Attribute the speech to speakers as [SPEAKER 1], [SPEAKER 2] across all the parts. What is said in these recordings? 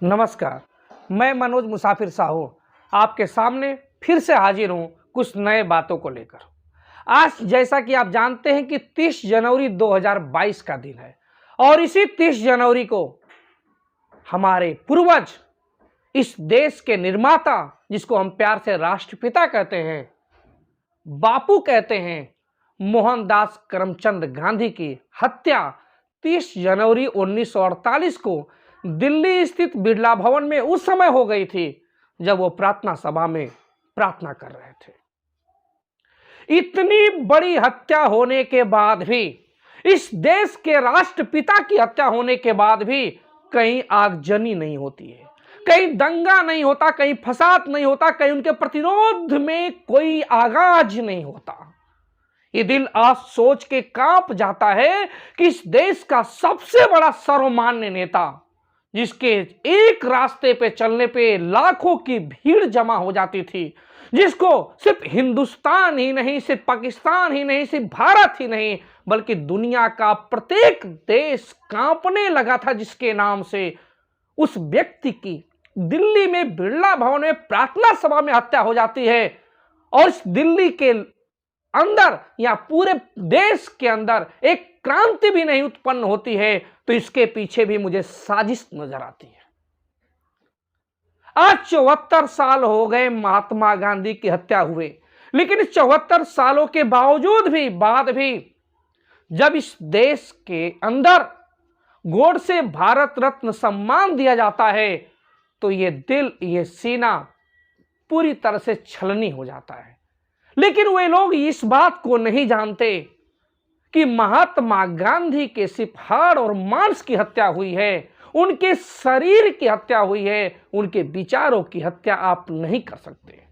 [SPEAKER 1] नमस्कार। मैं मनोज मुसाफिर साहू आपके सामने फिर से हाजिर हूँ कुछ नए बातों को लेकर। आज जैसा कि आप जानते हैं कि 30 जनवरी 2022 का दिन है और इसी 30 जनवरी को हमारे पूर्वज, इस देश के निर्माता, जिसको हम प्यार से राष्ट्रपिता कहते हैं, बापू कहते हैं, मोहनदास करमचंद गांधी की हत्या 30 जनवरी 1948 को दिल्ली स्थित बिरला भवन में उस समय हो गई थी जब वो प्रार्थना सभा में प्रार्थना कर रहे थे। इतनी बड़ी हत्या होने के बाद भी, इस देश के राष्ट्रपिता की हत्या होने के बाद भी कहीं आगजनी नहीं होती है, कहीं दंगा नहीं होता, कहीं फसाद नहीं होता, कहीं उनके प्रतिरोध में कोई आगाज नहीं होता। ये दिल आज सोच के कांप जाता है कि इस देश का सबसे बड़ा सर्वमान्य नेता, जिसके एक रास्ते पे चलने पे लाखों की भीड़ जमा हो जाती थी, जिसको सिर्फ हिंदुस्तान ही नहीं, सिर्फ पाकिस्तान ही नहीं, सिर्फ भारत ही नहीं, बल्कि दुनिया का प्रत्येक देश कांपने लगा था जिसके नाम से, उस व्यक्ति की दिल्ली में बिरला भवन में प्रार्थना सभा में हत्या हो जाती है। और इस दिल्ली के अंदर या पूरे देश के अंदर एक क्रांति भी नहीं उत्पन्न होती है, तो इसके पीछे भी मुझे साजिश नजर आती है। आज 74 साल हो गए महात्मा गांधी की हत्या हुए, लेकिन इस 74 सालों के बावजूद भी जब इस देश के अंदर गोडसे भारत रत्न सम्मान दिया जाता है, तो ये दिल, ये सीना पूरी तरह से छलनी हो जाता है। लेकिन वे लोग इस बात को नहीं जानते कि महात्मा गांधी के सिर्फ हाड़ और मांस की हत्या हुई है, उनके शरीर की हत्या हुई है, उनके विचारों की हत्या आप नहीं कर सकते।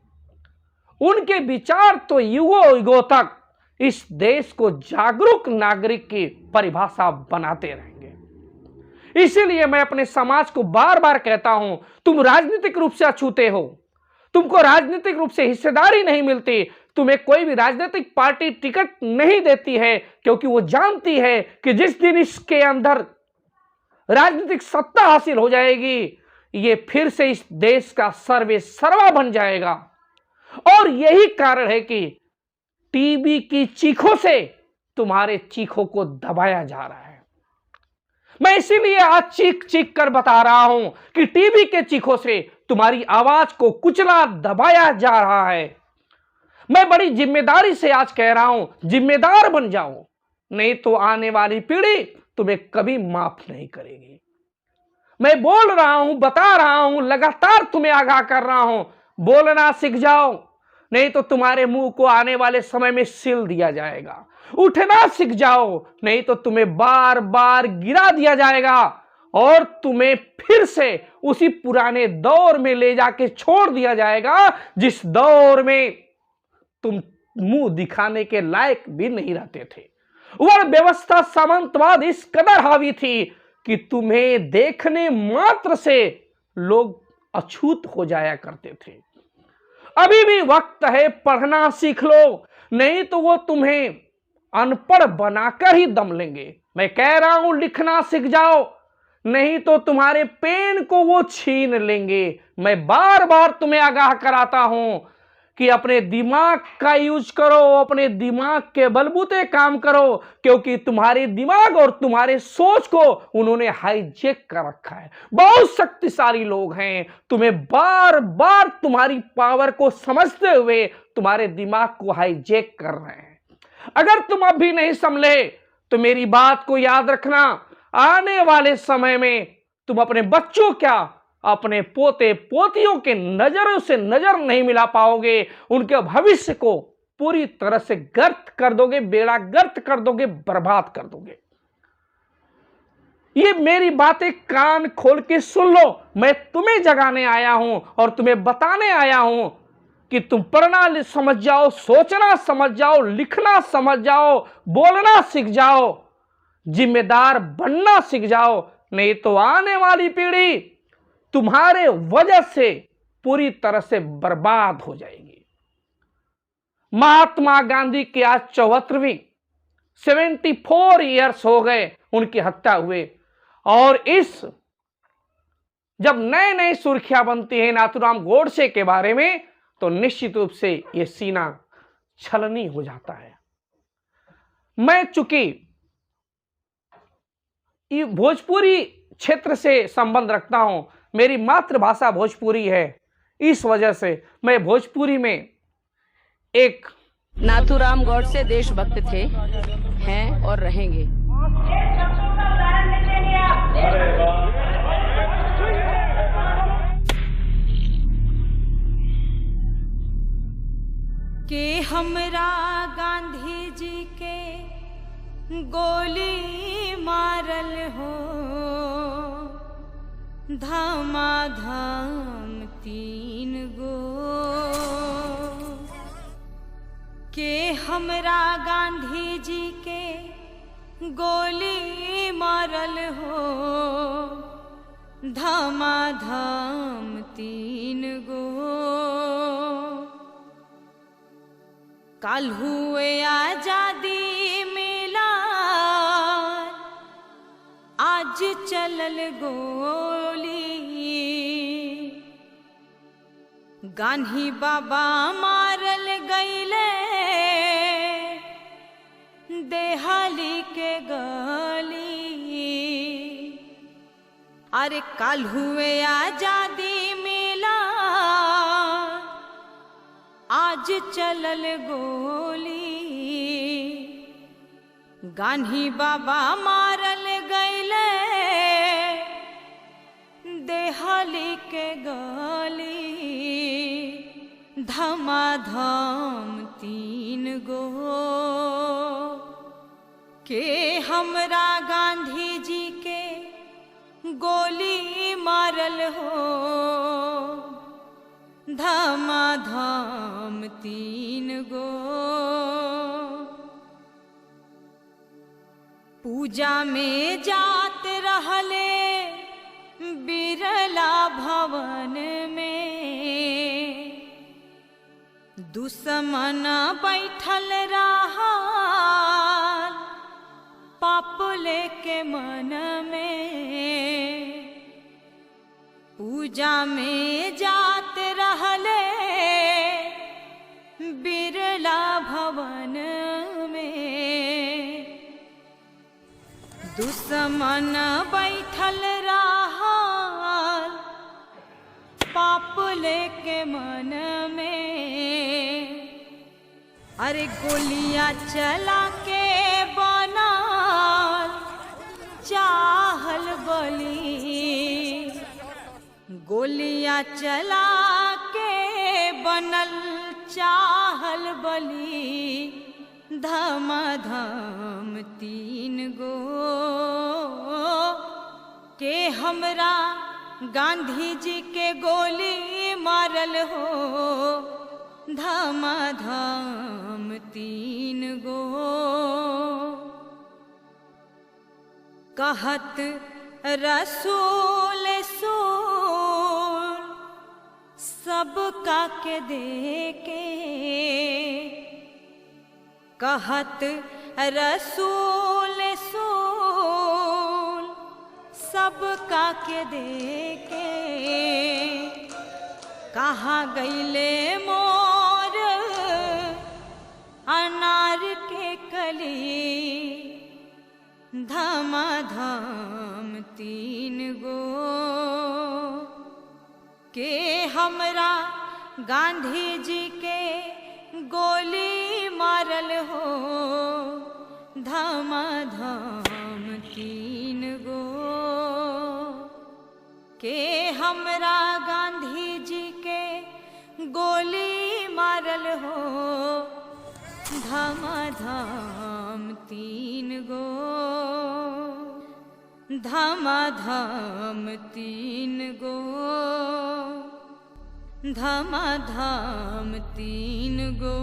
[SPEAKER 1] उनके विचार तो युगों युगों तक इस देश को जागरूक नागरिक की परिभाषा बनाते रहेंगे। इसीलिए मैं अपने समाज को बार बार कहता हूं, तुम राजनीतिक रूप से अछूते हो, तुमको राजनीतिक रूप से हिस्सेदारी नहीं मिलती, तुम्हें कोई भी राजनीतिक पार्टी टिकट नहीं देती है, क्योंकि वो जानती है कि जिस दिन इसके अंदर राजनीतिक सत्ता हासिल हो जाएगी, ये फिर से इस देश का सर्वे सर्वा बन जाएगा। और यही कारण है कि टीबी की चीखों से तुम्हारे चीखों को दबाया जा रहा है। मैं इसीलिए आज चीख चीख कर बता रहा हूं कि टीबी के चीखों से तुम्हारी आवाज को कुचला, दबाया जा रहा है। मैं बड़ी जिम्मेदारी से आज कह रहा हूं, जिम्मेदार बन जाओ, नहीं तो आने वाली पीढ़ी तुम्हें कभी माफ नहीं करेगी। मैं बोल रहा हूं, बता रहा हूं, लगातार तुम्हें आगाह कर रहा हूं, बोलना सीख जाओ, नहीं तो तुम्हारे मुंह को आने वाले समय में सील दिया जाएगा। उठना सीख जाओ, नहीं तो तुम्हें बार बार गिरा दिया जाएगा और तुम्हें फिर से उसी पुराने दौर में ले जाके छोड़ दिया जाएगा, जिस दौर में तुम मुंह दिखाने के लायक भी नहीं रहते थे। वर्ण व्यवस्था, सामंतवाद इस कदर हावी थी कि तुम्हें देखने मात्र से लोग अछूत हो जाया करते थे। अभी भी वक्त है, पढ़ना सीख लो, नहीं तो वो तुम्हें अनपढ़ बनाकर ही दम लेंगे। मैं कह रहा हूं, लिखना सीख जाओ, नहीं तो तुम्हारे पेन को वो छीन लेंगे। मैं बार बार तुम्हें आगाह कराता हूं कि अपने दिमाग का यूज करो, अपने दिमाग के बलबूते काम करो, क्योंकि तुम्हारे दिमाग और तुम्हारे सोच को उन्होंने हाईजेक कर रखा है। बहुत शक्तिशाली लोग हैं, तुम्हें बार बार तुम्हारी पावर को समझते हुए तुम्हारे दिमाग को हाईजेक कर रहे हैं। अगर तुम अब भी नहीं संभले तो मेरी बात को याद रखना, आने वाले समय में तुम अपने बच्चों, क्या अपने पोते पोतियों के नजरों से नजर नहीं मिला पाओगे, उनके भविष्य को पूरी तरह से गर्त कर दोगे, बेड़ा गर्त कर दोगे, बर्बाद कर दोगे। ये मेरी बातें कान खोल के सुन लो। मैं तुम्हें जगाने आया हूं और तुम्हें बताने आया हूं कि तुम पढ़ना समझ जाओ, सोचना समझ जाओ, लिखना समझ जाओ, बोलना सीख जाओ, जिम्मेदार बनना सीख जाओ, नहीं तो आने वाली पीढ़ी तुम्हारे वजह से पूरी तरह से बर्बाद हो जाएगी। महात्मा गांधी की आज 74वीं 74 ईयर्स हो गए उनकी हत्या हुए, और इस जब नए नए सुर्खियां बनती हैं नाथूराम गोडसे के बारे में, तो निश्चित रूप से यह सीना छलनी हो जाता है। मैं चूंकि भोजपुरी क्षेत्र से संबंध रखता हूं, मेरी मातृभाषा भोजपुरी है, इस वजह से मैं भोजपुरी में एक
[SPEAKER 2] नाथूराम गोडसे देशभक्त थे, हैं और रहेंगे।
[SPEAKER 3] के हमरा गांधी जी के गोली मारल हो, धमाधम 3 गो। के हमरा गांधी जी के गोली मारल हो, धमाधम 3 गो। कल हुए आजादी मिला, आज चलल गोली। गांधी बाबा मारल गईले, देहाली के गली। अरे कल हुए आजादी मिला, आज चलल गोली। गांधी बाबा मारल गईले, देहाली के गली। धमाधम 3 गो। के हमरा गांधी जी के गोली मारल हो, धमाधम 3 गो। पूजा में जात रहले बिरला भवन में, दुश्मन बैठल रहा पाप लेके मन में। पूजा में जात रहले बिरला भवन में, दुश्मन बैठल रहा पाप लेके मन में। अरे गोलियां चला के बनल चाहल बली, गोलियां चला के बनल चाहल बली। धमाधम 3 गो। के हमरा गांधी जी के गोली मारल हो, धमाधम 3 गो। कहत रसूल सूर सबका के देके, कहत रसूल सूल सबका के देके। कहाँ गईले मोर अनार के कली, धमाधम 3 गो। के हमरा गांधी जी के गोली मारल हो, धमाधम 3 गो। के हमरा गांधी जी के गोली मारल हो, धमाधम 3 गो। धमाधम 3 गो। धमाधम 3 गो।